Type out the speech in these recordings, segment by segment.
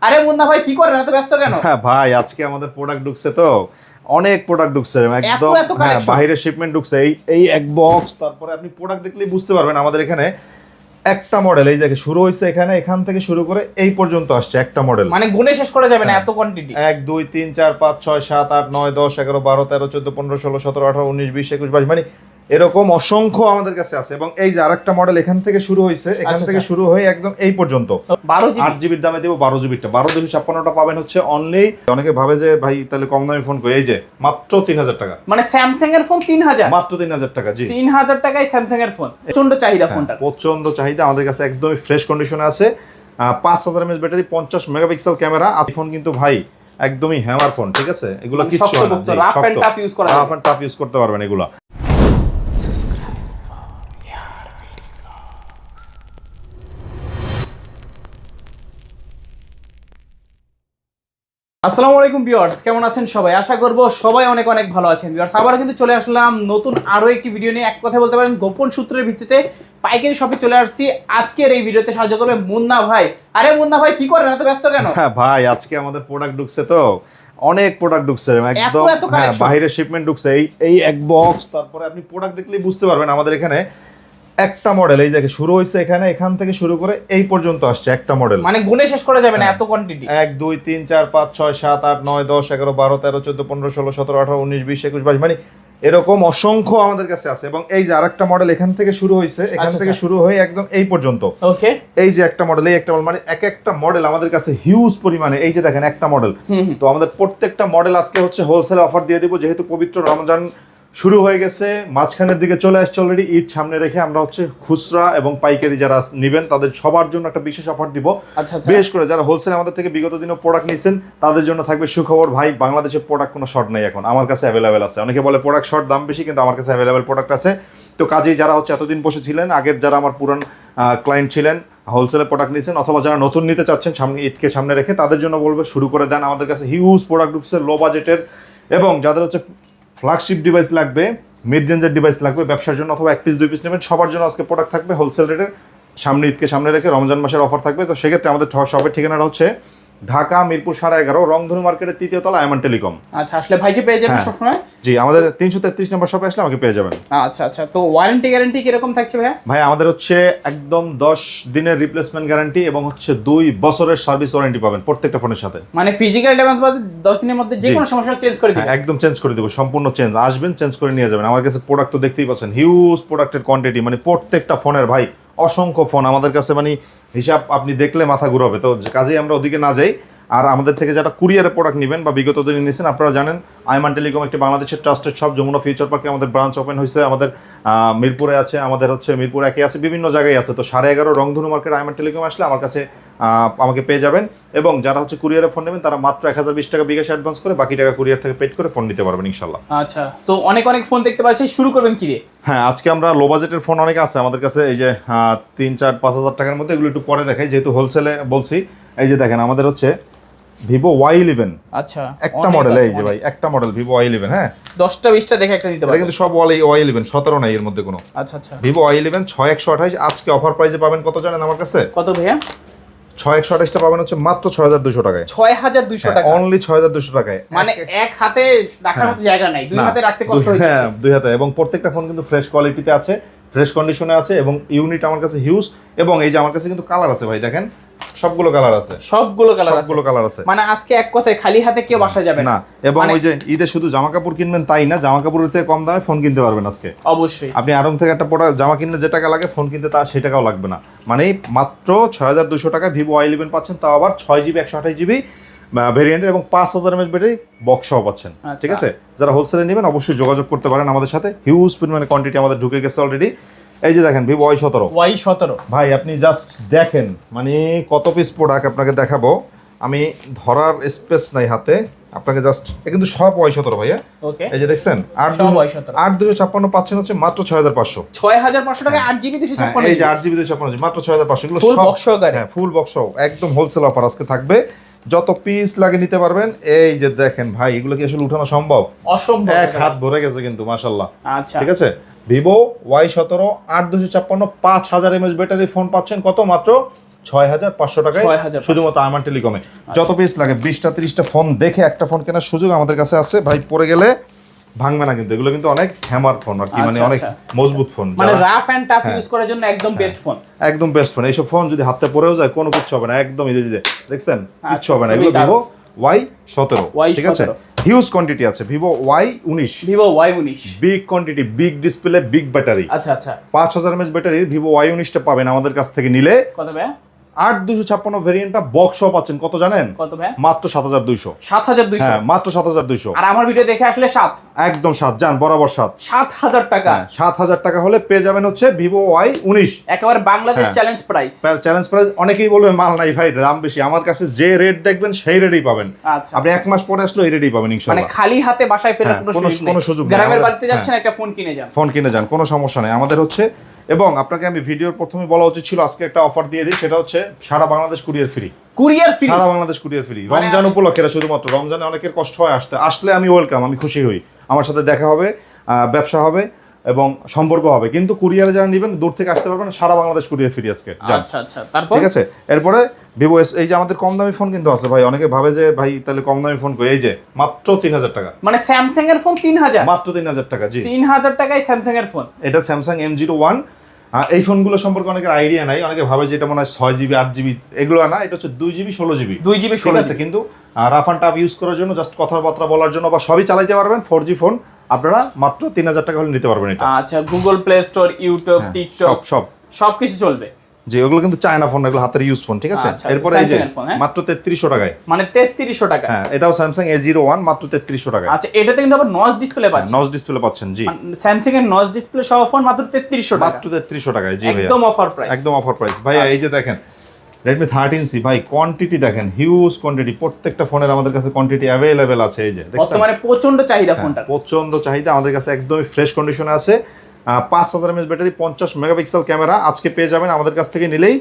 আরে মুন্না ভাই কি করেন, এত ব্যস্ত কেন? হ্যাঁ ভাই, আজকে আমাদের প্রোডাক্ট ঢুকছে তো অনেক প্রোডাক্ট ঢুকছে একদম। এত হ্যাঁ, collection? বাইরে শিপমেন্ট ঢুকছে এই এই এক বক্স। তারপরে আপনি প্রোডাক্ট দেখলেই বুঝতে পারবেন আমাদের এখানে একটা মডেল এই দেখে শুরু হয়েছে, এখান থেকে শুরু করে এই পর্যন্ত আসছে একটা মডেল। মানে গুণে শেষ করা যাবে না হ্যাঁ। এত কোয়ান্টিটি। 1 2 3 4 5 6 7 8 9 10 11 12 13 14 15 16 17 18 19 20 21 22 মানে এরকম অসংখ্য আমাদের কাছে আছে। এবং এই যে আরেকটা মডেল এখান থেকে শুরু হয়েছে, এখান আচ্ছা, থেকে আচ্ছা। শুরু হয়ে একদম এই পর্যন্ত 12 8 জিবির দামে দেবো 12 জিবিটা 12 256টা পাবেন হচ্ছে অনলি। অনেকে ভাবে যে ভাই তাহলে কম দামে ফোন করি, এই যে মাত্র 3000 টাকা, মানে স্যামসাং এর ফোন 3000, মাত্র 3000 টাকা। জি 3000 টাকায় স্যামসাং এর ফোন, প্রচন্ড চাহিদা ফোনটা। প্রচন্ড চাহিদা, আমাদের কাছে একদমই ফ্রেশ কন্ডিশনে আছে। 5000 mAh battery, 50 megapixel camera. Phone কিন্তু ভাই একদমই হ্যামার ফোন, ঠিক আছে? এগুলো মানে কিচ্ছু হয় না, শক্তপোক্ত, রাফ এন্ড টাফ ইউজ করা রাফ যাবে। এন্ড টাফ ইউজ করতে পারবেন এগুলো। আসসালামু আলাইকুম ভিউয়ার্স, কেমন আছেন সবাই? আশা করব সবাই অনেক অনেক ভালো আছেন। ভিউয়ার্স, আবার কিন্তু চলে আসলাম নতুন আরো একটি ভিডিও নিয়ে। এক কথা বলতে পারেন গোপন সূত্রের ভিত্তিতে পাইকারি শপে চলে আসছি। আজকের এই ভিডিওতে সাহায্য করবে মুন্না ভাই। আরে মুন্না ভাই কি করেন, এত ব্যস্ত কেন? হ্যাঁ ভাই, আজকে আমাদের প্রোডাক্ট ঢুকছে তো অনেক প্রোডাক্ট ঢুকছে একদম। এত হ্যাঁ, collection? বাইরে শিপমেন্ট ঢুকছে এই এই এক বক্স। তারপরে আপনি প্রোডাক্ট দেখলেই বুঝতে পারবেন আমাদের এখানে একটা মডেল এই দেখে শুরু হয়েছে, এখান থেকে শুরু করে এই পর্যন্ত আসছে একটা মডেল। মানে গুণে শেষ করা যাবে না হ্যাঁ। এত কোয়ান্টিটি। 1 2 3 4 5 6 7 8 9 10 11 12 13 14 15 16 17 18 19 20 21 22 মানে এরকম অসংখ্য আমাদের কাছে আছে। এবং এই যে আরেকটা মডেল এখান থেকে শুরু হয়েছে, এখান আচ্ছা, থেকে আচ্ছা। শুরু হয়ে একদম এই পর্যন্ত। ওকে। এই যে একটা মডেল, এই একটা মডেল, মানে এক একটা মডেল আমাদের কাছে হিউজ পরিমাণে। এই যে দেখেন একটা মডেল। তো আমাদের প্রত্যেকটা মডেল আজকে হচ্ছে হোলসেল অফার দিয়ে দিব, যেহেতু পবিত্র রমজান শুরু হয়ে গেছে, মাঝখানের দিকে চলে আসছে অলরেডি। ঈদ সামনে রেখে আমরা হচ্ছে খুচরা এবং পাইকারি যারা নেবেন তাদের সবার জন্য একটা বিশেষ অফার দিব। আচ্ছা, আচ্ছা। বিশেষ করে যারা হোলসেল আমাদের থেকে বিগত দিনও প্রোডাক্ট নিয়েছেন তাদের জন্য থাকবে সুখবর। ভাই, বাংলাদেশের প্রোডাক্ট কোনো শর্ট নেই, এখন আমার কাছে অ্যাভেলেবেল আছে। অনেকে বলে প্রোডাক্ট শর্ট, দাম বেশি, কিন্তু আমার কাছে অ্যাভেলেবেল প্রোডাক্ট আছে। তো কাজেই যারা হচ্ছে এতদিন বসেছিলেন, আগের যারা আমার পুরান ক্লায়েন্ট ছিলেন, হোলসেলে প্রোডাক্ট নিয়েছেন, অথবা যারা নতুন নিতে চাচ্ছেন সামনে ঈদকে সামনে রেখে, তাদের জন্য বলবে শুরু করে দেন। আমাদের কাছে হিউজ প্রোডাক্ট ঢুকছে লো বাজেটের। এবং যাদের হচ্ছে ফ্ল্যাগশিপ ডিভাইস লাগবে, মিড রেঞ্জের ডিভাইস লাগবে ব্যবসার জন্য, অথবা 1 পিস 2 পিস নেবেন, সবার জন্য আজকে প্রোডাক্ট থাকবে হোলসেল রেটের। সামনে ঈদকে সামনে রেখে রমজান মাসের অফার থাকবে। তো সেক্ষেত্রে আমাদের শপের ঠিকানাটা হচ্ছে ঢাকা মিরপুর 11.5 রংধনু মার্কেটের 3য় তলা আয়মান টেলিকম। আচ্ছা, আসলে ভাইকে পেয়ে যাবেন হ্যাঁ। সবসময়। জি, আমাদের 333 নম্বর শপে আসলে আমাকে পেয়ে যাবেন। আচ্ছা, আচ্ছা। তো ওয়ারেন্টি গ্যারান্টি কিরকম থাকছে ভাইয়া? ভাই, আমাদের হচ্ছে একদম 10 দিনের রিপ্লেসমেন্ট গ্যারান্টি এবং হচ্ছে 2 বছরের সার্ভিস ওয়ারেন্টি পাবেন প্রত্যেকটা ফোনের সাথে। মানে ফিজিক্যাল ড্যামেজ বাদে 10 দিনের মধ্যে যে জি। কোনো সমস্যা চেঞ্জ করে দিবেন। হ্যাঁ, একদম চেঞ্জ করে দেবো, সম্পূর্ণ চেঞ্জ। আসবেন, চেঞ্জ করে নিয়ে যাবেন। আমার কাছে প্রোডাক্ট তো দেখতেই পাচ্ছেন, হিউজ প্রোডাক্টের কোয়ান্টিটি, মানে প্রত্যেকটা ফোনের ভাই অসংখ্য ফোন আমাদের কাছে, মানে হিসাব আপনি দেখলে মাথা ঘুরাবে। তো কাজেই আমরা ওদিকে না যাই। আর আমাদের থেকে যারা কুরিয়ারে প্রোডাক্ট নেবেন বা বিগত দিনে নিয়েছেন, আপনারা জানেন আয়মান টেলিকম একটি বাংলাদেশের ট্রাস্টেড শপ। যমুনা ফিউচার পার্কে আমাদের ব্রাঞ্চ ওপেন হয়েছে, আমাদের মিরপুরে আছে, আমাদের হচ্ছে মিরপুর 1 আছে, বিভিন্ন জায়গায় আছে। তো 11.5 রংধনু মার্কেট আয়মান টেলিকম আসলে আমার কাছে আমাকে পেয়ে যাবেন। এবং যারা হচ্ছে কুরিয়ারে ফোন নেবেন তারা মাত্র 1020 টাকা বিকাশ অ্যাডভান্স করে বাকি টাকা কুরিয়ার থেকে পেড করে ফোন নিতে পারবেন ইনশাল্লাহ। আচ্ছা, তো অনেক অনেক ফোন দেখতে পাচ্ছি, শুরু করবেন কি রে? হ্যাঁ, আজকে আমরা লো বাজেটের ফোন অনেক আছে আমাদের কাছে। এই যে 3 4 5 হাজার টাকার মধ্যে, এগুলো একটু পরে দেখাই যেহেতু হোলসেলে বলছি। এই যে দেখেন আমাদের হচ্ছে ভিভো Y11। আচ্ছা, একটা মডেল, এই যে ভাই একটা মডেল ভিভো Y11। হ্যাঁ, 10টা 20টা দেখে একটা নিতে এটা পারবেন। কিন্তু সব Y11, 17 নাই এর মধ্যে কোনো। আচ্ছা, আচ্ছা। ভিভো Y11 6128 আজকে অফার প্রাইসে পাবেন কত জানেন আমার কাছে? কত ভাইয়া? 6128টা পাবেন হচ্ছে মাত্র 6200 টাকায়। 6200 টাকা। অনলি 6200 টাকায়। মানে এক হাতে রাখার মতো জায়গা নাই, দুই না, হাতে রাখতে কষ্ট হয়ে যাচ্ছে। হ্যাঁ, 2 হাতে। এবং প্রত্যেকটা ফোন কিন্তু ফ্রেশ কোয়ালিটিতে আছে, ফ্রেশ কন্ডিশনে আছে, এবং ইউনিট আমার কাছে হিউজ। এবং এই যে আমার কাছে কিন্তু কালার আছে ভাই, দেখেন সবগুলো কালার আছে, সবগুলো কালার আছে। সবগুলো কালার আছে। মানে আজকে এক কথায় খালি হাতে কেউ বাসা যাবে না। না, এবং মানে- ওই যে ঈদে শুধু জামা কাপড় কিনবেন তাই না, জামা কাপড়ের থেকে কম দামে ফোন কিনতে পারবেন আজকে। অবশ্যই। আপনি আড়ং থেকে একটা জামা কিনলে যে টাকা লাগে, ফোন কিনতে তা সেই টাকাও লাগবে না। মানে মাত্র 6200 টাকায় ভিভো Y11 পাচ্ছেন, তাও আবার 6 GB 128 GB ভেরিয়েন্টের, এবং 5000 mAh ব্যাটারি বক্স সহ পাচ্ছেন। আচ্ছা। ঠিক আছে, যারা হোলসেলে নেবেন অবশ্যই যোগাযোগ করতে পারেন আমাদের সাথে। হিউজ পরিমাণে কোয়ান্টিটি আমাদের ঢুকে গেছে অলরেডি। এই যে দেখেন ভিভো Y17। Y17 ভাই, আপনি জাস্ট দেখেন, মানে কত পিস প্রোডাক্ট আপনাকে দেখাবো, আমি ধরার স্পেস নাই হাতে। আপনাকে জাস্ট কিন্তু সব Y17 ভাইয়া। ওকে। এই যে দেখছেন সব Y17 8256 পাচ্ছেন হচ্ছে মাত্র 6500। 6500 টাকা 8GB 256 এই যে 8GB 256 মাত্র 6500। এগুলো ফুল সব বক্স সহকারে। হ্যাঁ, ফুল বক্স সহ একদম হোলসেল অফার আজকে থাকবে। যত পিস লাগে নিতে পারবেন। এই যে দেখেন ভাই, এগুলো কি আসলে উঠানো সম্ভব? অসম্ভব। এক হাত ভরে গেছে কিন্তু মাশাআল্লাহ। আচ্ছা, ঠিক আছে, Vivo Y17 8256 5000 mAh battery phone পাচ্ছেন কত? মাত্র 6,500 টাকায় 6,500 শুধুমাত্র আমান টেলিকমে। যত পিস লাগে 20টা 30টা ফোন দেখে একটা ফোন কেনার সুযোগ আমাদের কাছে আছে ভাই, পড়ে গেলে ভাঙবে না কিন্তু, এগুলো কিন্তু অনেক হ্যামার ফোন আর কি, মানে অনেক মজবুত ফোন, মানে রাফ এন্ড টাফ ইউজ করার জন্য একদম বেস্ট ফোন, একদম বেস্ট ফোন। এইসব ফোন যদি হাতে পড়েও যায় কোনো কিছু হবে না, একদম এই যে দেখছেন কিচ্ছু হবে না। এগুলো ভিভো Y17, ঠিক আছে, হিউজ কোয়ান্টিটি আছে। Vivo Y19, Vivo Y19 big quantity, big display, big battery. আচ্ছা আচ্ছা, 5000 mAh ব্যাটারির ভিভো Y19টা পাবেন আমাদের কাছ থেকে নিলে। কত ভাই? 8256 ভেরিয়েন্টটা বক্স পাচ্ছেন কত জানেন? কত ভাই? মাত্র 7200। 7200? হ্যাঁ মাত্র 7200। আর আমার ভিডিও দেখে আসলে 7, একদম 7 জান বরাবর 7। 7000 টাকা, 7000 টাকা হলে পেয়ে যাবেন হচ্ছে ভিভো Y19, একেবারে Bangladesh challenge price. Challenge price. অনেকেই বলবে মাল নাই ভাই, দাম বেশি। আমার কাছে যে রেট দেখবেন সেই রেটেই পাবেন। আচ্ছা, আপনি এক মাস পরে আসলে এই রেটেই পাবেন মানে ইনশাআল্লাহ। খালি হাতে বাসায় ফেরার কোনো সুযোগ নেই। গ্রামের বাড়িতে যাচ্ছেন একটা ফোন কিনে যান, ফোন কিনে যান, কোনো সমস্যা নেই আমাদের হচ্ছে। এবং আপনাকে আমি ভিডিওর প্রথমে বলা উচিত ছিল, আজকে একটা অফার দিয়ে দিই, সেটা হচ্ছে সারা Bangladesh courier free. Courier free? সারা বাংলাদেশ কুরিয়ার ফ্রি। রমজান উপলক্ষে শুধুমাত্র, রমজানে অনেকের কষ্ট হয় আসতে, আসলে আমি ওয়েলকাম, আমি খুশি হই, আমার সাথে দেখা হবে, ব্যবসা হবে এবং সম্পর্ক হবে। কিন্তু কুরিয়ারে যারা নেবেন দূর থেকে আসতে পারবেন, সারা বাংলাদেশ কুরিয়ার ফ্রি আজকে। আচ্ছা আচ্ছা, তারপর ঠিক আছে। এরপরে ভিভো এই যে আমাদের কম দামি ফোন কিন্তু আছে ভাই, অনেকে ভাবে যে ভাই তাহলে কম দামি ফোন কই, এই যে মাত্র 3000 টাকা, মানে স্যামসাং এর ফোন 3000, মাত্র 3000 টাকা। জি 3000 টাকায় স্যামসাং এর ফোন। এটা স্যামসাং M01। এই ফোনগুলো সম্পর্কে অনেকের আইডিয়া নাই, অনেকে ভাবে যে এটা মনে হয় 6GB 8GB, এগুলো না, এটা হচ্ছে 2GB 16GB। 2GB 16GB কিন্তু রাফ অ্যান্ড টাফ ইউজ করার জন্য, জাস্ট কথাবার্তা বলার জন্য বা সবই চালাতে পারবেন। 4G ফোন আপনারা মাত্র 3000 টাকা হলে নিতে পারবেন এটা। আচ্ছা, Google play store, YouTube, TikTok সবকিছু চলবে। যে ওগুলো কিন্তু চায়না ফোন, এগুলো হাতের ইউজ ফোন, ঠিক আছে। এরপরে এই যে মাত্র 3300 টাকায়, মানে 3300 টাকা। হ্যাঁ এটাও স্যামসাং A01 মাত্র 3300 টাকায়। আচ্ছা, এটাতে কিন্তু আবার নচ ডিসপ্লে পাচ্ছেন। নচ ডিসপ্লে পাচ্ছেন, জি। স্যামসাং এর নচ ডিসপ্লে সহ ফোন মাত্র 3300 টাকা, মাত্র 3300 টাকায়। জি ভাই, একদম অফার প্রাইস, একদম অফার প্রাইস ভাই। এই যে দেখেন Redmi 13C ভাই, কোয়ান্টিটি দেখেন, হিউজ কোয়ান্টিটি, প্রত্যেকটা ফোনের আমাদের কাছে কোয়ান্টিটি अवेलेबल আছে। এই যে দেখছেন, বর্তমানে প্রচন্ড চাহিদা ফোনটার, প্রচন্ড চাহিদা। আমাদের কাছে একদমই ফ্রেশ কন্ডিশনে আছে। 5000 mAh ব্যাটারি, 50 মেগাপিক্সেল ক্যামেরা। আজকে পেয়ে যাবেন আমাদের কাছ থেকে নিলেই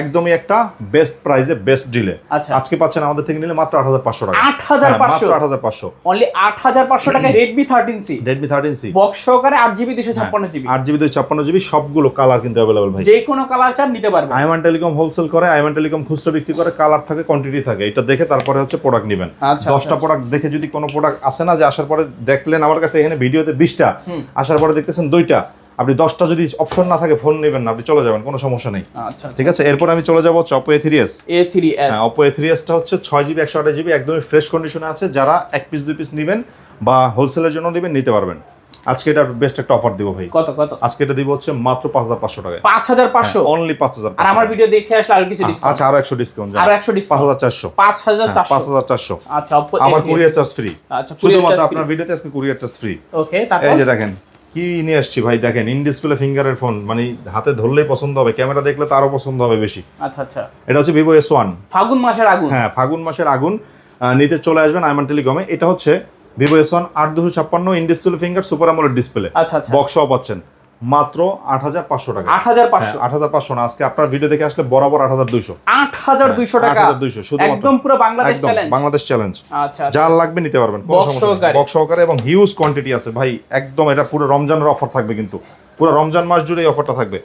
একদমই একটা বেস্ট প্রাইসে, বেস্ট ডিলে। আজকে পাচ্ছেন আমাদের থেকে নিলে মাত্র 8500 টাকা। 8500, মাত্র 8500, অনলি 8500 টাকায় Redmi 13C, Redmi 13C box সহকারে 8GB 256GB, 8GB 256GB, সবগুলো কালার কিন্তু अवेलेबल ভাই। যে কোনো কালার চান নিতে পারবেন। আইমান টেলিকম হোলসেল করে, আইমান টেলিকম খুচরা বিক্রি করে, কালার থাকে, কোয়ান্টিটি থাকে, এটা দেখে তারপরে হচ্ছে প্রোডাক্ট নেবেন। 10টা প্রোডাক্ট দেখে যদি কোনো প্রোডাক্ট আসে না, যে আসার পরে দেখলেন আমার কাছে এখানে ভিডিওতে 20টা, আসার পরে দেখতেছেন 2টা, আপনি 10টা যদি অপশন না থাকে ফোন নেবেন না, আপনি চলে যাবেন, কোনো সমস্যা নেই। আচ্ছা, ঠিক আছে। এরপর আমি চলে যাব হচ্ছে Oppo A3s। হ্যাঁ, Oppo A3s টা হচ্ছে 6GB 128GB, একদমই ফ্রেশ কন্ডিশনে আছে। যারা এক পিস 2 পিস নেবেন বা হোলসেলের জন্য নেবেন, নিতে পারবেন। আজকে এটা বেস্ট একটা অফার দিব ভাই। কত কত? আজকে এটা দিব হচ্ছে মাত্র 5500 টাকায়। 5500, অনলি 5000। আর আমার ভিডিও দেখে আসলে আর কিছু ডিসকাউন্ট? আচ্ছা, আরো 100 ডিসকাউন্ট, আরো 100 ডিসকাউন্ট, 5400। 5400। আচ্ছা, Oppo আমার কুরিয়ার চার্জ ফ্রি। আচ্ছা, কুরিয়ার চার্জ আপনার ভিডিওতে আজকে কুরিয়ার চার্জ ফ্রি। ওকে, তারপর এই যে দেখেন কি নিয়ে আসছি ভাই, দেখেন ইন ডিসপ্লে ফিঙ্গারের ফোন, মানে হাতে ধরলেই পছন্দ হবে, ক্যামেরা দেখলে তো আরো পছন্দ হবে বেশি। আচ্ছা আচ্ছা, এটা হচ্ছে Vivo S1। ফাগুন মাসের আগুন। হ্যাঁ, ফাগুন মাসের আগুন। নিতে চলে আসবেন আইমান টেলিকমে। এটা হচ্ছে Vivo S1 8256 in display finger, super AMOLED display. আচ্ছা আচ্ছা, বক্স সহ পাচ্ছেন মাত্র 8500 টাকা। 8500? 8500 না, আজকে আপনার ভিডিও দেখে আসলে বরাবর 8200। 8200 টাকা, 8200 শুধু, একদম পুরো বাংলাদেশ চ্যালেঞ্জ। বাংলাদেশ চ্যালেঞ্জ। আচ্ছা, যার লাগবে নিতে পারবেন, কোনো সমস্যা নেই। বক্স সহকারে এবং হিউজ কোয়ান্টিটি আছে ভাই, একদম এটা পুরো রমজানের অফার থাকবে, কিন্তু পুরো রমজান মাস জুড়ে এই অফারটা থাকবে।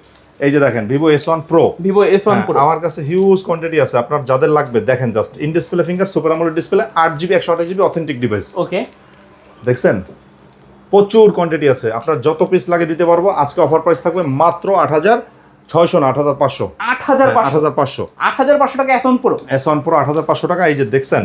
এই যে দেখেন Vivo S1 Pro, Vivo S1 Pro আমার কাছে হিউজ কোয়ান্টিটি আছে। আপনার যাদের লাগবে দেখেন, just in display finger, super AMOLED display, 8GB 128GB authentic device. Okay, দেখছেন প্রচুর কোয়ান্টিটি আছে, আপনার যত পিস লাগে দিতে পারবো। আজকে অফার প্রাইস থাকবে মাত্র 8600 না 8500। 8500 8500 টাকা S1 Pro। S1 Pro 8500 টাকা। এই যে দেখছেন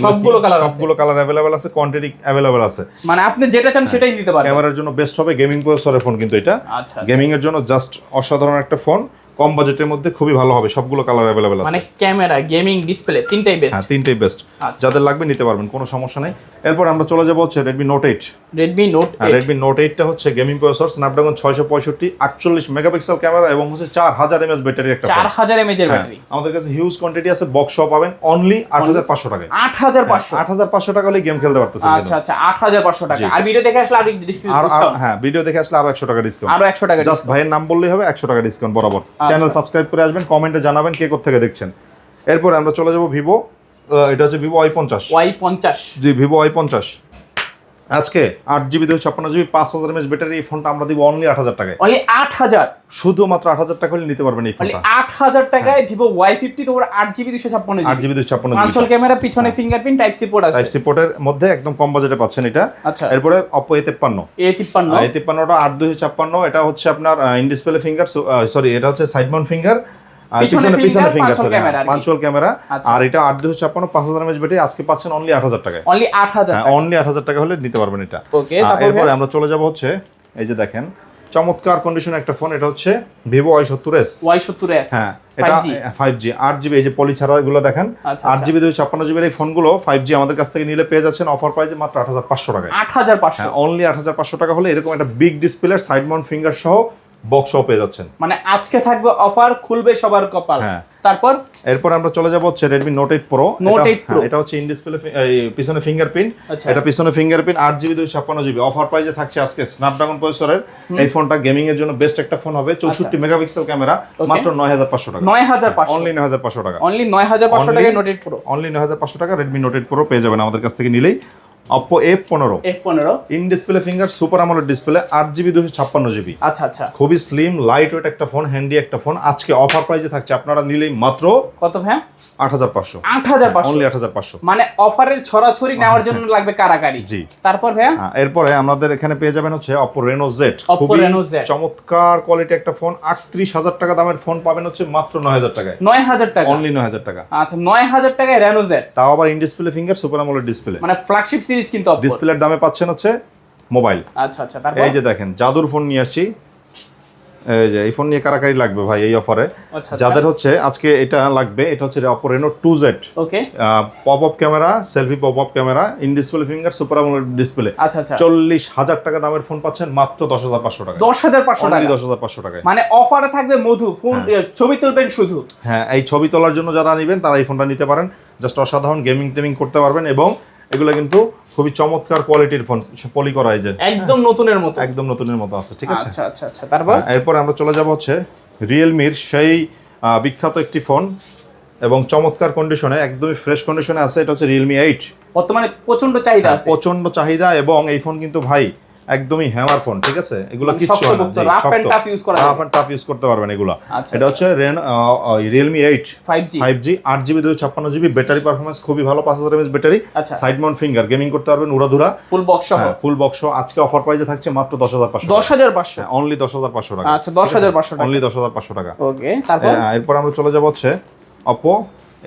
সবগুলো কালার अवेलेबल আছে, কোয়ান্টিটি अवेलेबल আছে, মানে আপনি যেটা চান সেটাই নিতে পারবেন। ক্যামেরার জন্য বেস্ট হবে, গেমিং প্রসেসরের ফোন কিন্তু এটা। আচ্ছা, গেমিং এর জন্য জাস্ট অসাধারণ একটা ফোন, কম বাজেটের মধ্যে খুবই ভালো হবে। সবগুলো কালার अवेलेबल আছে, মানে ক্যামেরা, গেমিং, ডিসপ্লে তিনটাই বেস্ট। হ্যাঁ, তিনটাই বেস্ট। যাদের লাগবে নিতে পারবেন, কোনো সমস্যা নেই। এরপর আমরা চলে যাব হচ্ছে Redmi Note 8। Redmi Note 8, Redmi Note 8 টা হচ্ছে gaming processor, Snapdragon 665, 48 megapixel camera এবং হচ্ছে 4000 mAh ব্যাটারি একটা ফোন। 4000 mAh এর ব্যাটারি। আমাদের কাছে হিউজ কোয়ান্টিটি আছে, বক্স সহ পাবেন অনলি 8500 টাকায়। 8500? 8500 টাকা হলে গেম খেলতে পারতেছেন। আচ্ছা আচ্ছা, 8500 টাকা। আর ভিডিও দেখে আসলে আরো ডিসকাউন্ট? হ্যাঁ, ভিডিও দেখে আসলে আরো 100 টাকা ডিসকাউন্ট, আরো 100 টাকা। জাস্ট ভাইয়ের নাম বললেই হবে, 100 টাকা ডিসকাউন্ট বরাবর। চ্যানেল সাবস্ক্রাইব করে আসবেন, কমেন্টে জানাবেন কে কোথা থেকে দেখছেন। এরপর আমরা চলে যাব ভিভো, এটা হচ্ছে Vivo Y50। Y50, জি, Vivo Y50। আজকে 8GB 256GB 5000 mAh ব্যাটারি, এই ফোনটা আমরা দিব অনলি 8000 টাকায়। অনলি 8000, শুধুমাত্র 8000 টাকা হলে নিতে পারবেন এই অনলি ফোনটা। 8000 টাকায় Vivo Y50 তোমার 8GB 256GB, 8GB 256GB পাঁচল ক্যামেরা, পিছনে ফিঙ্গারপ্রিন্ট, টাইপ সি পোর্ট আছে। টাইপ সি পোর্টের মধ্যে একদম কম বাজেটে পাচ্ছেন এটা। আচ্ছা, এরপরে Oppo A53, A53টা 8256, এটা হচ্ছে আপনার ইন ডিসপ্লে ফিঙ্গার, সরি এটা হচ্ছে সাইড মাউন্ট ফিঙ্গার, পিছনে ফিঙ্গার, পাঁচল ক্যামেরা, আর এটা 8256 5000 mAh ব্যাটারি, আজকে পাচ্ছেন অনলি 8000 টাকায়। অনলি 8000 টাকা, অনলি 8000 টাকা হলে নিতে পারবেন এটা। ওকে, তারপর এরপরে আমরা চলে যাব হচ্ছে এই যে দেখেন চমৎকার কন্ডিশনে একটা ফোন, এটা হচ্ছে Vivo Y70s। হ্যাঁ, এটা 5G 8GB, এই যে পলি ছাড়া এগুলো দেখেন 8GB 256GB এই ফোনগুলো 5G আমাদের কাছ থেকে নিলে পেয়ে যাচ্ছেন অফার প্রাইসে মাত্র 8500 টাকায়। 8500, অনলি 8500 টাকা হলে এরকম একটা বিগ ডিসপ্লের সাইড মাউন্ট ফিঙ্গার সহ বক্সও পেয়ে যাচ্ছেন। মানে আজকে থাকবে অফার, খুলবে সবার কপাল। হ্যাঁ, তারপর আমরা চলে যাব হচ্ছে Redmi Note 8 Pro। এটা হচ্ছে ইন ডিসপ্লে, পিছনে ফিঙ্গারপ্রিন্ট, এটা পিছনে ফিঙ্গারপ্রিন্ট 8GB 256GB অফার প্রাইসে থাকছে আজকে। স্ন্যাপড্রাগন প্রসেসরের এই ফোনটা গেমিং এর জন্য বেস্ট একটা ফোন হবে। 64 মেগাপিক্সেল ক্যামেরা, মাত্র 9500 টাকা। 9500, অনলি 9500 টাকা, অনলি 9500 টাকায় Note 8 Pro, অনলি 9500 টাকা Redmi Note 8 Pro পেয়ে যাবেন আমাদের কাছ থেকে নিলেই। Oppo F15 in display finger, super AMOLED display, 8GB 256GB। আচ্ছা, খুবই স্লিম লাইট ওয়েট একটা ফোন, হ্যান্ডি একটা ফোন। আজকে অফার প্রাইসে থাকছে, আপনারা নিলেই মাত্র কত ভাই? 8500, অনলি 8500। মানে অফারের ছড়াছড়ি নেওয়ার জন্য লাগবে কারাকারি। জি, তারপর ভাই এরপরে আমাদের এখানে পেয়ে যাবেন হচ্ছে Oppo Reno Z। Oppo Reno Z চমৎকার কোয়ালিটি একটা ফোন, 38000 টাকা দামের ফোন পাবেন হচ্ছে মাত্র 9000 টাকায়। 9000 টাকা, অনলি 9000 টাকা। আচ্ছা, 9000 টাকায় Reno Z, তাও আবার in display finger, super AMOLED display, মানে ফ্ল্যাগশিপ সিরিজ কিন্তু Oppo। ডিসপ্লের দামে পাচ্ছেন হচ্ছে মোবাইল। আচ্ছা, তারপর এই যে দেখেন জাদুর ফোন নিয়ে আসছি, এই যে এই ফোন নিয়ে কারাকারি লাগবে ভাই এই অফারে। যাদের হচ্ছে আজকে এটা লাগবে, এটা হচ্ছে Oppo Reno 2Z। Okay, pop up camera, selfie pop up camera, in display finger, super AMOLED display. আচ্ছা, 40000 টাকা দামের ফোন পাচ্ছেন মাত্র 10500 টাকা। 10500 টাকা, 10500 টাকায়। মানে অফারে থাকবে মধু ফোন, ছবি তুলবেন শুধু। হ্যাঁ, এই ছবি তোলার জন্য যারা নেবেন তারা এই ফোনটা নিতে পারেন। জাস্ট অসাধারণ গেমিং টেমিং করতে পারবেন, এবং এগুলো কিন্তু খুবই চমৎকার কোয়ালিটির ফোন, পলি করা, এই যে একদম নতুনের মতো, একদম নতুনের মতো আছে। ঠিক আছে, আচ্ছা, তারপর এরপর আমরা চলে যাব হচ্ছে রিয়েলমির সেই বিখ্যাত একটি ফোন, এবং চমৎকার কন্ডিশনে, একদমই ফ্রেশ কন্ডিশনে আছে। এটা হচ্ছে Realme 8। বর্তমানে প্রচন্ড চাহিদা আছে, প্রচন্ড চাহিদা, এবং এই ফোন কিন্তু ভাই একদমই হ্যামার ফোন। ঠিক আছে, এগুলো কিছু রাফ এন্ড টাফ ইউজ করা যাবে, রাফ এন্ড টাফ ইউজ করতে পারবেন এগুলো। এটা হচ্ছে Realme 8 5G 8GB 256GB battery performance খুবই ভালো, 5000 mAh battery, side Mount finger, gaming করতে পারবেন উড়াধুরা, ফুল বক্স সহ। Full box. আজকে অফার প্রাইসে থাকছে মাত্র 10500, 10500, অনলি 10500 টাকা। আচ্ছা, 10500 টাকা, অনলি 10500 টাকা। ওকে, তারপর এরপর আমরা চলে যাব হচ্ছে Oppo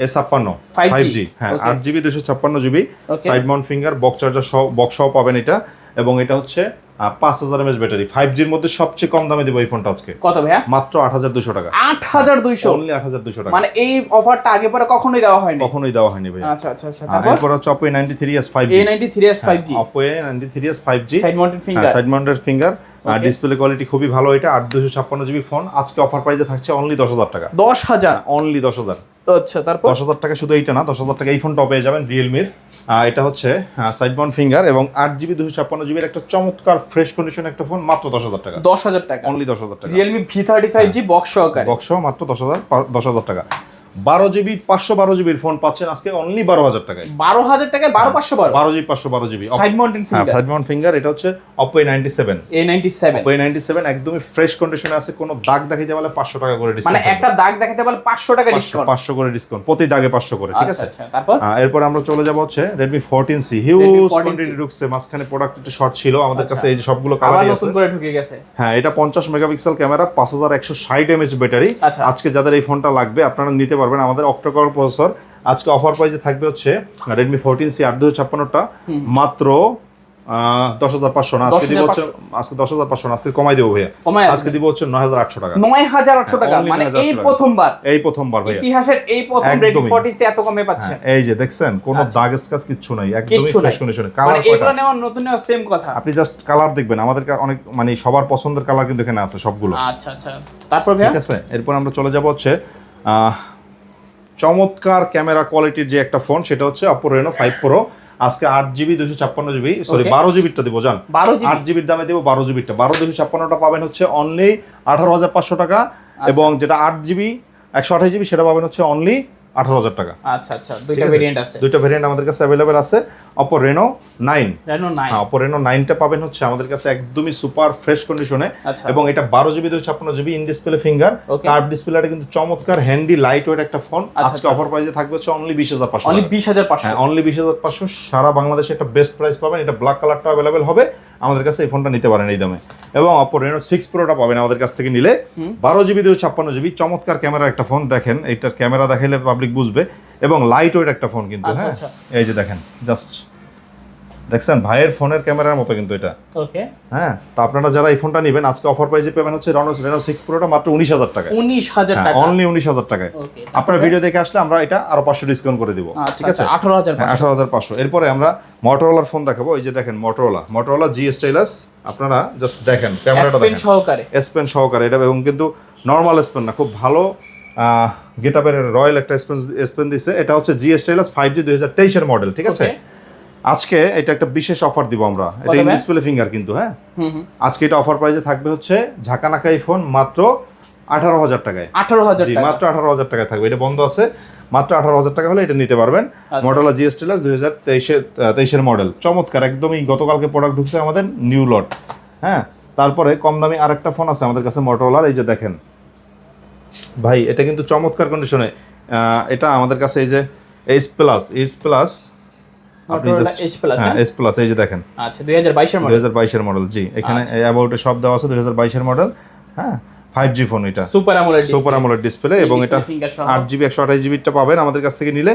A56 5G, হ্যাঁ 8GB 256GB side Mount finger, box charger সহ, বক্স সহ পাবেন এটা, এবং এটা হচ্ছে 5000 mAh ব্যাটারি। 5Gর মধ্যে সবচেয়ে কম দামে দিব এই ফোনটা আজকে। কত ভাইয়া? মাত্র 8200 টাকা। 8200, অনলি 8200 টাকা। মানে এই অফারটা আগে পরে কখনোই দেওয়া হয়নি, ভাই। আচ্ছা, তারপর এরপর হচ্ছে Oppo A93s 5G, A93s 5G, Oppo A93s 5G side mounted finger, display quality খুবই ভালো। এটা 8256GB ফোন, আজকে অফার প্রাইসে থাকছে অনলি 10000 টাকা। 10000, অনলি 10000। আচ্ছা, তারপর 10000 টাকা শুধু এইটা না, 10000 টাকা এই ফোনটাও পেয়ে যাবেন রিয়েলমির। এটা হচ্ছে সাইড মাউন্ট ফিঙ্গার এবং 8GB 256GB একটা চমৎকার ফ্রেশ কন্ডিশন একটা ফোন, মাত্র 10000 টাকা। 10000 টাকা, অনলি 10000 টাকা। Realme V35G বক্স সহকারে, বক্স সহ মাত্র 10000 টাকা। 12GB 512GB ফোন পাচ্ছেন আজকে অনলি 12000 টাকায়। 12000 টাকায় 12512, 12GB 512GB side mounted finger, side Mount finger. এটা হচ্ছে Oppo A97 Oppo A97 একদমই ফ্রেশ কন্ডিশনে আছে, কোনো দাগ দেখাইতে বলে 500 টাকা করে ডিসকাউন্ট, মানে একটা দাগ দেখাতে বলে 500 টাকা ডিসকাউন্ট, 500 করে ডিসকাউন্ট, প্রতি দাগে 500 করে। ঠিক আছে, আচ্ছা, তারপর এরপর আমরা চলে যাব হচ্ছে Redmi 14C। হিউজ কোয়ান্টিটি ঢুকছে, মাঝখানে প্রোডাক্ট একটু শর্ট ছিল আমাদের কাছে, এই যে সবগুলো কালারই আছে, নতুন করে ঢুকে গেছে। হ্যাঁ, এটা 50 মেগাপিক্সেল ক্যামেরা, 5160 mAh ব্যাটারি। আজকে যাদের এই ফোনটা লাগবে আপনারা নিতে পারবেন আমাদের অক্টোকর প্রসেসর। আজকে অফার প্রাইসে থাকবে হচ্ছে Redmi 14C 8256টা মাত্র 10500 না, আজকে দিব হচ্ছে 10500 না, আজকে কমাই দেব ভাইয়া, আজকে দিব হচ্ছে 9800 টাকা। 9800 টাকা, মানে এই প্রথমবার ভাইয়া ইতিহাসের এই প্রথম Redmi 14C এত কমে পাচ্ছেন। এই যে দেখছেন, কোনো দাগ স্ক্র্যাচ কিচ্ছু নাই, একদমই ফ্রেশ কন্ডিশনে। কালার এগুলো নেওয়া নতুন নেওয়া সেম কথা, আপনি জাস্ট কালার দেখবেন, আমাদের অনেক মানে সবার পছন্দের কালার কিন্তু এখানে আছে সবগুলো। আচ্ছা, তারপর ভাইয়া, ঠিক আছে, এরপর আমরা চলে যাব হচ্ছে চমৎকার ক্যামেরা কোয়ালিটির যে একটা ফোন, সেটা হচ্ছে Oppo Reno 5 Pro। আজকে 8GB 256GB, সরি 12GBটা দিব, জান 8GBর দামে দিব 12GBটা। 12 256টা পাবেন হচ্ছে অনলি 18500 টাকা, এবং যেটা 8GB 128GB সেটা পাবেন হচ্ছে অনলি 18,000 টাকা। আচ্ছা আচ্ছা, দুইটা ভেরিয়েন্ট আছে, দুইটা ভেরিয়েন্ট আমাদের কাছে অ্যাভেলেবেল আছে। Oppo Reno 9, Reno 9, Oppo Reno 9টা পাবেন হচ্ছে আমাদের কাছে একদমই সুপার ফ্রেশ কন্ডিশনে, আচ্ছা। এবং এটা 12GB 256GB in display finger curve ডিসপ্লেটা কিন্তু চমৎকার হ্যান্ডি লাইট ওয়েট একটা ফোন। আজকে অফার প্রাইসে থাকবে হচ্ছে অনলি 20,500, অনলি 20,500। হ্যাঁ অনলি 20,500, সারা বাংলাদেশে একটা বেস্ট প্রাইস পাবেন। এটা ব্ল্যাক কালারটা অ্যাভেলেবেল হবে আমাদের কাছে, এই ফোনটা নিতে পারেন এই দামে। এবং Oppo Reno 6 Proটা পাবেন আমাদের কাছ থেকে নিলে 12GB 256GB, চমৎকার ক্যামেরা একটা ফোন। দেখেন এইটার ক্যামেরা দেখাইলে পাবলিক বুঝবে, এবং লাইট ওয়েট একটা ফোন কিন্তু। হ্যাঁ এই যে দেখেন, জাস্ট দেখছেন ভাইয়ের ফোনের ক্যামেরার মতো কিন্তু এটা। ওকে, হ্যাঁ, তো আপনারা যারা এই ফোনটা নেবেন আজকে অফার প্রাইসে পাবেন হচ্ছে Reno 6 Proটা মাত্র 19,000 টাকা। 19,000 টাকা, অনলি 19,000 টাকায়। আপনারা ভিডিও দেখে আসলে আমরা এটা আরো 500 ডিসকাউন্ট করে দিব, ঠিক আছে? 18,500। এরপরে আমরা Motorola ফোন দেখাবো। এই যে দেখেন Motorola G Stylus, আপনারা জাস্ট দেখেন ক্যামেরাটা দেখেন, S Pen সহকারে এটা, এবং কিন্তু নরমাল S Pen না, খুব ভালো গেটআপের রয়্যাল একটা S Pen দিছে। এটা হচ্ছে G Stylus 5G 2023 এর মডেল, ঠিক আছে? আজকে এটা একটা বিশেষ অফার দিব আমরা, এটা ইন ডিসপ্লে ফিঙ্গার কিন্তু। হ্যাঁ, আজকে এটা অফার প্রাইসে থাকবে হচ্ছে ঝাঁকানাকা এই ফোন মাত্র 18,000 টাকায়। 18,000 টাকা, মাত্র 18,000 টাকায় থাকবে। এটা বন্ধ আছে, মাত্র 18,000 টাকা হলে এটা নিতে পারবেন। Motorola G Stylus 2023 এর মডেল, চমৎকার একদমই। গতকালকে প্রোডাক্ট ঢুকছে আমাদের, নিউ লট। হ্যাঁ, তারপরে কম দামি আরেকটা ফোন আছে আমাদের কাছে Motorola, এই যে দেখেন ভাই, এটা কিন্তু চমৎকার কন্ডিশনে। এটা আমাদের কাছে এই যে S Plus S Plus, এই যে দেখেন, আচ্ছা 2022 এর মডেল। জি, এখানে অ্যাবাউট সব দেওয়া আছে, 2022 এর মডেল। হ্যাঁ, 5G ফোন, এটা সুপার অ্যামোলেড ডিসপ্লে, এবং এটা 8GB 128GB টা পাবেন আমাদের কাছ থেকে নিলে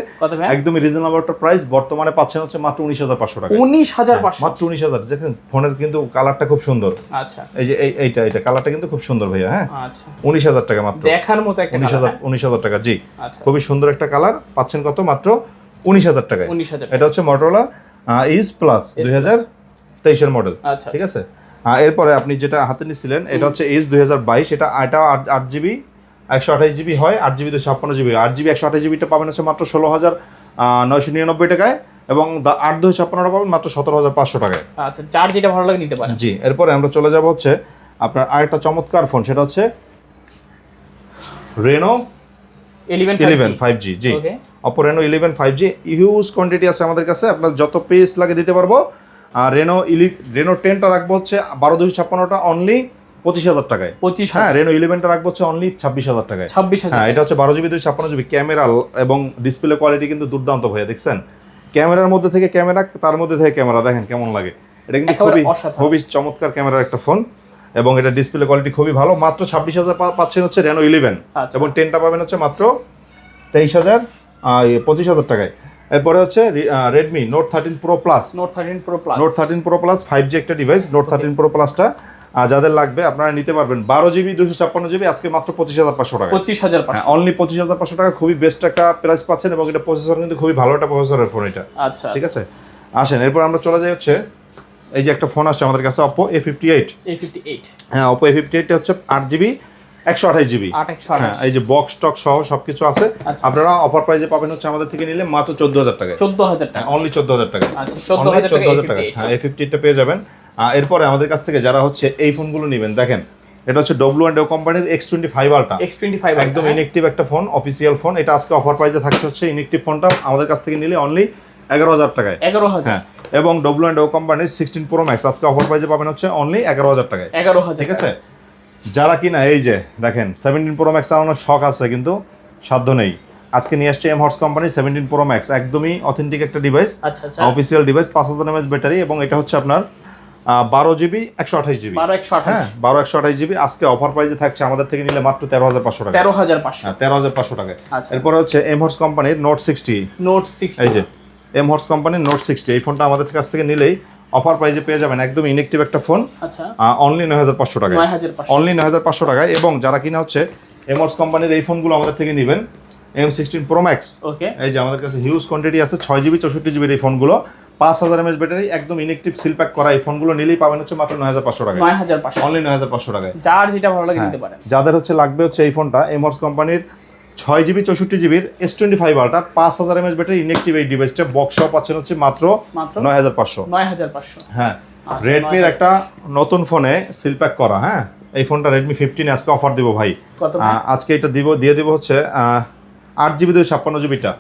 একদমই রিজনেবল একটা প্রাইস। বর্তমানে পাচ্ছেন হচ্ছে মাত্র 19,500 টাকা। 19,500, মাত্র 19,000। দেখেন ফোনের কিন্তু কালারটা খুব সুন্দর। আচ্ছা, এই যে এইটা কালারটা কিন্তু খুব সুন্দর ভাইয়া। হ্যাঁ, আচ্ছা 19,000 টাকা মাত্র, দেখার মতো একটা কালার। 19,000 টাকা। জি, আচ্ছা, খুবই সুন্দর একটা কালার পাচ্ছেন কত? মাত্র 19,000 টাকায়। 19,000। এটা হচ্ছে Motorola Edge Plus 2023 এর মডেল, ঠিক আছে? এরপরে আপনি যেটা হাতে নিছিলেন এটা হচ্ছে Edge 2022, এটা 8GB 128GB হয়, 8GB 256GB। 8GB 128GB টা পাবেন হচ্ছে মাত্র 16,999 টাকায়, এবং 8/256টা পাবেন মাত্র 17,500 টাকায়। আচ্ছা, যার যেটা ভালো লাগে নিতে পারেন। জি, এরপরে আমরা চলে যাব হচ্ছে আপনার আরেকটা চমৎকার ফোন, সেটা হচ্ছে Reno 11 5G। জি, Oppo Reno 11 5G, huge quantity আছে আমাদের কাছে, আপনার যত পিস লাগে দিতে পারবো। আর Reno 10টা রাখবো হচ্ছে 12/256টা অনলি 25,000 টাকায়। 25,000। হ্যাঁ, Reno 11টা রাখবো হচ্ছে অনলি 26,000 টাকায়। 26,000। হ্যাঁ, এটা হচ্ছে 12GB 256GB ক্যামেরা, এবং ডিসপ্লে কোয়ালিটি কিন্তু দুর্দান্ত ভাইয়া। দেখছেন ক্যামেরার মধ্যে থেকে ক্যামেরা, তার মধ্যে থেকে ক্যামেরা, দেখেন কেমন লাগে। এটা কিন্তু খুবই চমৎকার ক্যামেরার একটা ফোন, এবং এটা ডিসপ্লে কোয়ালিটি খুবই ভালো। মাত্র 26,000 পাচ্ছেন হচ্ছে Reno 11, এবং 10টা পাবেন হচ্ছে মাত্র 25,000 টাকায়। এরপরে হচ্ছে Redmi Note 13 Pro Plus। Note 13 Pro Plus 5G একটা ডিভাইস। Note 13 Pro Plusটা যাদের লাগবে আপনারা নিতে পারবেন। 12GB 256GB আজকে মাত্র 25,500 টাকা। 25,500, অনলি 25,500 টাকা। খুবই বেস্ট একটা প্রাইস পাচ্ছেন, এবং এটা প্রসেসর কিন্তু খুবই ভালো একটা প্রসেসরের ফোন এটা। আচ্ছা, ঠিক আছে। আসেন এরপর আমরা চলে যাই হচ্ছে, এই যে একটা ফোন আসছে আমাদের কাছে Oppo A58। হ্যাঁ, Oppo A58 হচ্ছে 8GB 128GB। হ্যাঁ, এই যে বক্স টক সহ সবকিছু আছে। আপনারা অফার প্রাইসে পাবেন হচ্ছে আমাদের থেকে নিলে মাত্র 14,000 টাকায়। 14,000 টাকা, অনলি 14,000 টাকা। আচ্ছা, 14,000 টাকা। হ্যাঁ, A58 টা পেয়ে যাবেন। এরপরে আমাদের কাছ থেকে যারা হচ্ছে এই ফোনগুলো নেবেন, দেখেন এটা হচ্ছে W&O কোম্পানির X25 Ultra। একদম ইনএক্টিভ একটা ফোন, অফিসিয়াল ফোন। এটা আজকে অফার প্রাইসে থাকছে হচ্ছে ইনএক্টিভ ফোনটা আমাদের কাছ থেকে নিলে অনলি 11,000 টাকায়। 11,000। হ্যাঁ, এবং W&O কোম্পানির 16 Pro Max আজকে অফার প্রাইসে পাবেন হচ্ছে অনলি 11,000 টাকায়। 11,000, ঠিক আছে। যারা কিনা এই যে দেখেন 17 Pro Max চালানোর শখ আছে কিন্তু সাধ্য নেই, আজকে নিয়ে আসছে M-Horse কোম্পানি 17 Pro Max, একদমই অথেন্টিক একটা device, official device, 5000 mAh battery, এবং এটা হচ্ছে আপনার 12GB 128GB। 12/128GB আজকে অফার প্রাইসে থাকছে আমাদের থেকে নিলে মাত্র 13,500 টাকা। 13,500 টাকায়। এরপর হচ্ছে M-Horse কোম্পানির Note 60। এই যে M-Horse কোম্পানির Note 60, এই ফোনটা আমাদের কাছ থেকে নিলেই অফার প্রাইসে পেয়ে যাবেন, একদম ইনএক্টিভ একটা ফোন। আচ্ছা, অনলি 9,500 টাকায়। অনলি 9,500 টাকায়। এবং যারা কিনা হচ্ছে M-Horse কোম্পানির এই ফোনগুলো আমাদের থেকে নেবেন, M16 Pro Max, এই যে আমাদের কাছে হিউজ কোয়ান্টিটি আছে, 6GB 64GB এই ফোনগুলো, 5000 mAh ব্যাটারি, একদম ইনএক্টিভ সিল প্যাক করা এই ফোনগুলো নিলেই পাবেন হচ্ছে মাত্র 9,500 টাকায়। 9,500, অনলি 9,500 টাকায়। যার যেটা ভালো লাগে নিতে পারেন। যাদের হচ্ছে লাগবে হচ্ছে এই ফোনটা, M-Horse কোম্পানির 6GB 64GB S25 Ultra, 5000 mAh battery, inactive এই ডিভাইসটা বক্স সহ পাচ্ছেন হচ্ছে মাত্র 9,500। হ্যাঁ, রেডমির একটা নতুন ফোনে সিল প্যাক করা। হ্যাঁ, এই ফোনটা Redmi 15 আজকে অফার দিব ভাই। আজকে এটা দিয়ে দিব হচ্ছে 8GB 256GBটা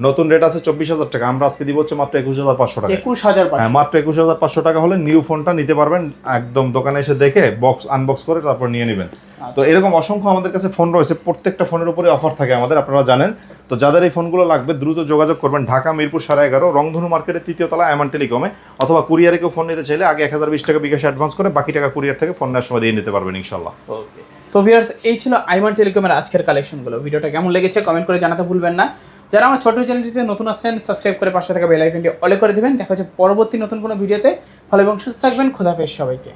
নতুন রেট আছে 24,000 টাকা, আমরা আজকে দিব হচ্ছে মাত্র 21,500 টাকা। 21,500। হ্যাঁ, মাত্র 21,500 টাকা হলে নিউ ফোনটা নিতে পারবেন, একদম দোকানে এসে দেখে বক্স আনবক্স করে তারপর নিয়ে নেবেন। তো এরকম অসংখ্য আমাদের কাছে ফোন রয়েছে, প্রত্যেকটা ফোনের উপরে অফার থাকে আমাদের, আপনারা জানেন। তো যাদের এই ফোনগুলো লাগবে দ্রুত যোগাযোগ করবেন, ঢাকা মিরপুর 11.5 রংধনু মার্কেটের 3য় তলা এমন টেলিকমে, অথবা কুরিয়ারে কেউ ফোন নিতে চাইলে আগে 1020 টাকা বিকাশ অ্যাডভান্স করে বাকি টাকা কুরিয়ার থেকে ফোন নেওয়ার সময় দিয়ে নিতে পারবেন ইনশাল্লাহ। ওকে, তো ভিউয়ার্স এই ছিল আইমান টেলিকমের আজকের কালেকশনগুলো। ভিডিওটা কেমন লেগেছে কমেন্ট করে জানাতে ভুলবেন না। যারা আমার ছোট চ্যানেলটিতে নতুন আসছেন সাবস্ক্রাইব করে পাশে থাকা বেল আইকনটি অলে করে দিবেন। দেখা হচ্ছে পরবর্তী নতুন কোনো ভিডিওতে। ভালো এবং সুস্থ থাকবেন, খোদাফেজ সবাইকে।